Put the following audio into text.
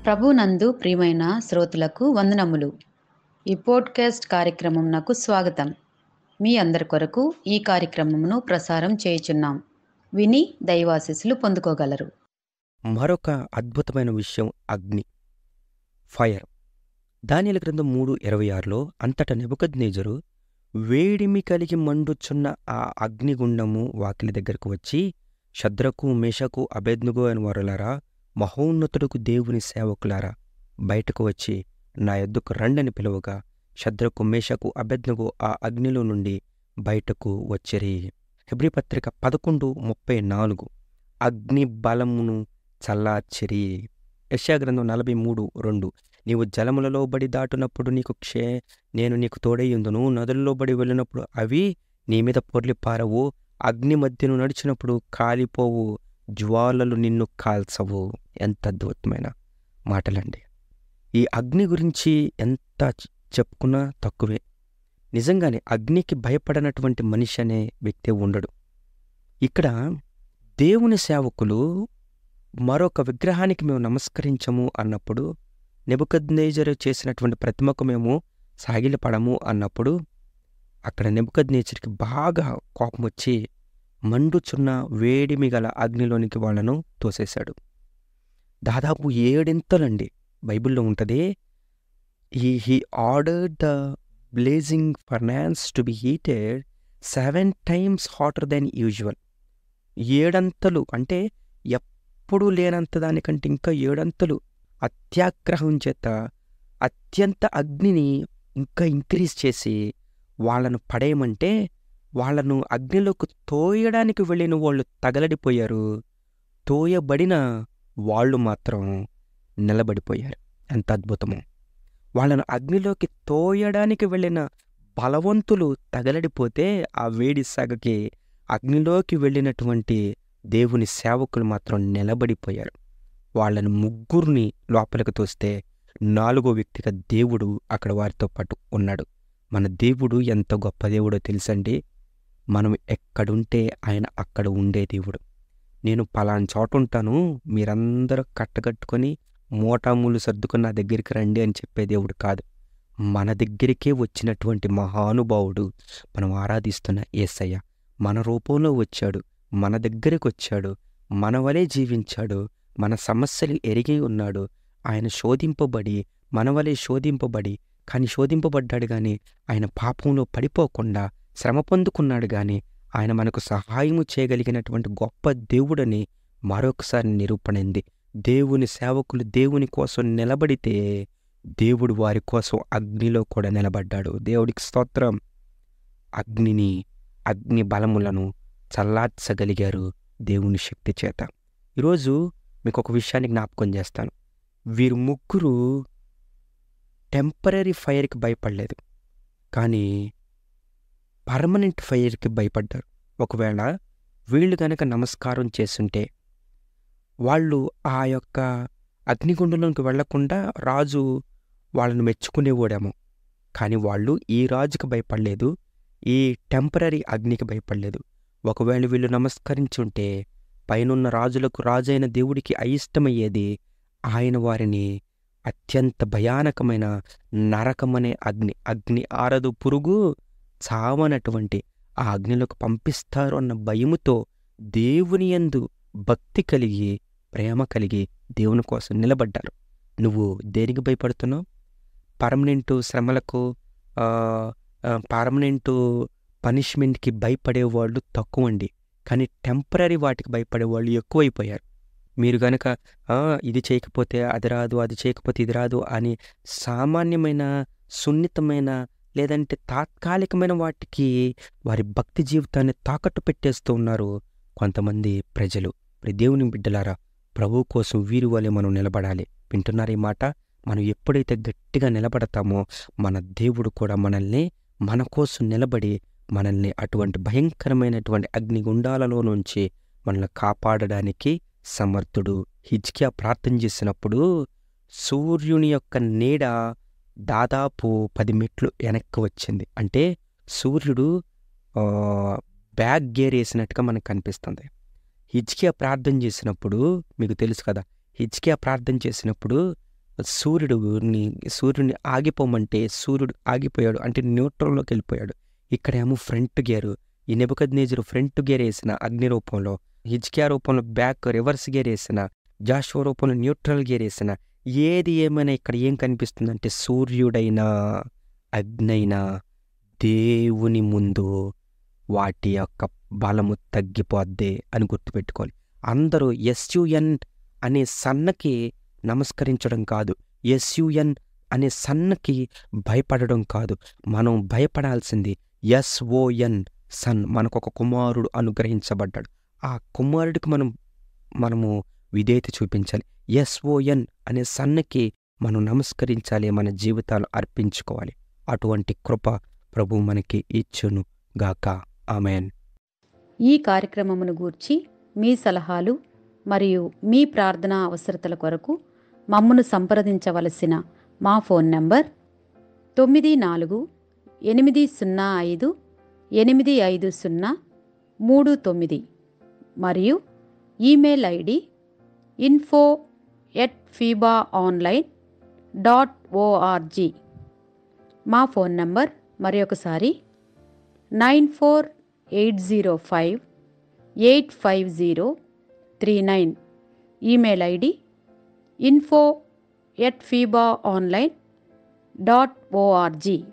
ప్రభునందు ప్రియమైన శ్రోతలకు వందనములు. ఈ పోడ్కాస్ట్ కార్యక్రమం నాకు స్వాగతం. మీ అందరి కొరకు ఈ కార్యక్రమమును ప్రసారం చేయుచున్నాం. విని దైవాశీస్సులు పొందుకోగలరు. మరొక అద్భుతమైన విషయం అగ్ని, ఫైర్. దానియేలు గ్రంథం 3:26లో అంతటా నెబుకద్నెజరు వేడిమి కలిగి మండుచున్న ఆ అగ్నిగుండము వాకిలి దగ్గరకు వచ్చి, షద్రకు మేషకు అబేద్నెగో అని వారులారా, మహోన్నతుడుకు దేవుని సేవకులారా, బయటకు వచ్చి నా యొద్దకు రండని పిలువగా షద్రకు మేషకు అబేద్నెగో ఆ అగ్నిలో నుండి బయటకు వచ్చిరి. హెబ్రీ పత్రిక 11:34 అగ్ని బలమును చల్లార్చిరి. యెషయా గ్రంథం 43:2 నీవు జలములలో బడి దాటునప్పుడు నేను నీకు తోడైయుందును, నదులలో బడి వెళ్ళినప్పుడు అవి నీ మీద పొర్లి పారవు, అగ్ని మధ్యను నడిచినప్పుడు కాలిపోవు, జ్వాలలు నిన్ను కాల్చవు. ఎంత అద్భుతమైన మాటలండి. ఈ అగ్ని గురించి ఎంత చెప్పుకున్నా తక్కువే. నిజంగానే అగ్నికి భయపడనటువంటి మనిషి అనే వ్యక్తి ఉండడు. ఇక్కడ దేవుని సేవకులు మరొక విగ్రహానికి మేము నమస్కరించము అన్నప్పుడు, నెబుకద్నెజరు చేసినటువంటి ప్రతిమకు మేము సాగిలపడము అన్నప్పుడు, అక్కడ నెబుకద్నెజరుకి బాగా కోపం వచ్చి మండుచున్న వేడిమి గల అగ్నిలోనికి వాళ్ళను తోసేశాడు. దాదాపు 7 బైబిల్లో ఉంటుంది. He ordered the blazing furnace to be heated 7 times hotter than usual. 7 అంటే ఎప్పుడూ లేనంత దానికంటే ఇంకా 7 అత్యాగ్రహం చేత అత్యంత అగ్నిని ఇంకా ఇంక్రీజ్ చేసి వాళ్ళను పడేయమంటే, వాళ్ళను అగ్నిలోకి తోయడానికి వెళ్ళిన వాళ్ళు తగలడిపోయారు, తోయబడిన వాళ్ళు మాత్రం నిలబడిపోయారు. ఎంత అద్భుతమో! వాళ్ళను అగ్నిలోకి తోయడానికి వెళ్ళిన బలవంతులు తగలడిపోతే ఆ వేడి సగకి అగ్నిలోకి వెళ్ళినటువంటి దేవుని సేవకులు మాత్రం నిలబడిపోయారు. వాళ్ళని ముగ్గురిని లోపలికి తోస్తే 4వ వ్యక్తిగా దేవుడు అక్కడ వారితో పాటు ఉన్నాడు. మన దేవుడు ఎంత గొప్ప దేవుడో తెలుసండి. మనం ఎక్కడుంటే ఆయన అక్కడ ఉండే దేవుడు. నేను పలానా చోట ఉంటాను, మీరందరూ కట్టకట్టుకొని మోటాములు సర్దుకొని నా దగ్గరికి రండి అని చెప్పే దేవుడు కాదు. మన దగ్గరికే వచ్చినటువంటి మహానుభావుడు మనం ఆరాధిస్తున్న యేసయ్య. మన రూపంలో వచ్చాడు, మన దగ్గరికి వచ్చాడు, మన వలే జీవించాడు, మన సమస్యలు ఎరిగి ఉన్నాడు. ఆయన శోధింపబడి మన వలే శోధింపబడి, కానీ శోధింపబడ్డాడు కానీ ఆయన పాపంలో పడిపోకుండా శ్రమ పొందుకున్నాడు. కానీ ఆయన మనకు సహాయము చేయగలిగినటువంటి గొప్ప దేవుడని మరొకసారి నిరూపణింది. దేవుని సేవకులు దేవుని కోసం నిలబడితే దేవుడు వారి కోసం అగ్నిలో కూడా నిలబడ్డాడు. దేవుడికి స్తోత్రం. అగ్ని బలములను చల్లార్చగలిగారు దేవుని శక్తి చేత. ఈరోజు మీకు ఒక విషయాన్ని జ్ఞాపకం చేస్తాను. వీరు ముగ్గురు టెంపరరీ ఫైర్కి భయపడలేదు, కానీ పర్మనెంట్ ఫైర్కి భయపడ్డారు. ఒకవేళ వీళ్ళు గనక నమస్కారం చేస్తుంటే వాళ్ళు ఆ యొక్క అగ్నిగుండంలోకి వెళ్లకుండా రాజు వాళ్ళను మెచ్చుకునేవాడేమో. కానీ వాళ్ళు ఈ రాజుకి భయపడలేదు, ఈ టెంపరరీ అగ్నికి భయపడలేదు. ఒకవేళ వీళ్ళు నమస్కరించుంటే పైనున్న రాజులకు రాజైన దేవుడికి అయిష్టమయ్యేది. ఆయన వారిని అత్యంత భయానకమైన నరకమనే అగ్ని ఆరదు, పురుగు చావనటువంటి ఆ అగ్నిలోకి పంపిస్తారు అన్న భయముతో దేవుని యందు భక్తి కలిగి ప్రేమ కలిగి దేవుని కోసం నిలబడ్డారు. నువ్వు దేనికి భయపడుతున్నావు? పర్మనెంటు శ్రమలకు, పర్మనెంటు పనిష్మెంట్కి భయపడేవాళ్ళు తక్కువండి, కానీ టెంపరరీ వాటికి భయపడేవాళ్ళు ఎక్కువైపోయారు. మీరు గనక ఇది చేయకపోతే అది రాదు, అది చేయకపోతే ఇది రాదు అని సామాన్యమైన, సున్నితమైన, లేదంటే తాత్కాలికమైన వాటికి వారి భక్తి జీవితాన్ని తాకట్టు పెట్టేస్తూ ఉన్నారు కొంతమంది ప్రజలు. దేవుని బిడ్డలారా, ప్రభువు కోసం వీరి వలె మనం నిలబడాలి. వింటున్నారు ఈ మాట? మనం ఎప్పుడైతే గట్టిగా నిలబడతామో మన దేవుడు కూడా మనల్ని మన కోసం నిలబడి మనల్ని అటువంటి భయంకరమైనటువంటి అగ్నిగుండాలలో నుంచి మనల్ని కాపాడడానికి సమర్థుడు. హిజ్కియా ప్రార్థన చేసినప్పుడు సూర్యుని యొక్క నీడ దాదాపు 10 మెట్లు వెనక్కి వచ్చింది. అంటే సూర్యుడు బ్యాక్ గేర్ వేసినట్టుగా మనకు కనిపిస్తుంది. హిజ్కియా ప్రార్థన చేసినప్పుడు మీకు తెలుసు కదా, హిజ్కియా ప్రార్థన చేసినప్పుడు సూర్యుడిని ఆగిపోమంటే సూర్యుడు ఆగిపోయాడు, అంటే న్యూట్రల్లోకి వెళ్ళిపోయాడు. ఇక్కడేమో ఫ్రంట్ గేరు. ఈ నెబుకద్నెజరు ఫ్రంట్ గేర్ వేసిన అగ్ని రూపంలో, హిజ్కియా రూపంలో బ్యాక్ రివర్స్ గేర్ వేసిన, జాషువా రూపంలో న్యూట్రల్ గేర్ వేసిన. ఏది ఏమైనా ఇక్కడ ఏం కనిపిస్తుందంటే సూర్యుడైనా అగ్నైనా దేవుని ముందు వాటి యొక్క బలము తగ్గిపోద్ది అని గుర్తుపెట్టుకోవాలి. అందరూ ఎస్యుఎన్ అనే సన్నకి నమస్కరించడం కాదు, ఎస్యుఎన్ అనే సన్నకి భయపడడం కాదు. మనం భయపడాల్సింది ఎస్ఓఎన్ సన్. మనకొక కుమారుడు అనుగ్రహించబడ్డాడు. ఆ కుమారుడికి మనము విధేయత చూపించాలి. ఎస్ఓఎన్ అనే సన్నకి మనం నమస్కరించాలి, మన జీవితాలు అర్పించుకోవాలి. అటువంటి కృప ప్రభు మనకి ఇచ్చును గాక. ఆమేన్. ఈ కార్యక్రమమును గూర్చి మీ సలహాలు మరియు మీ ప్రార్థనా అవసరతల కొరకు మమ్మను సంప్రదించవలసిన మా ఫోన్ నంబర్ 9448508503 మరియు ఈమెయిల్ ఐడి info@fibaonline.org. మా ఫోన్ నంబర్ మరొకసారి 9480585039. Email ID info@fibaonline.org.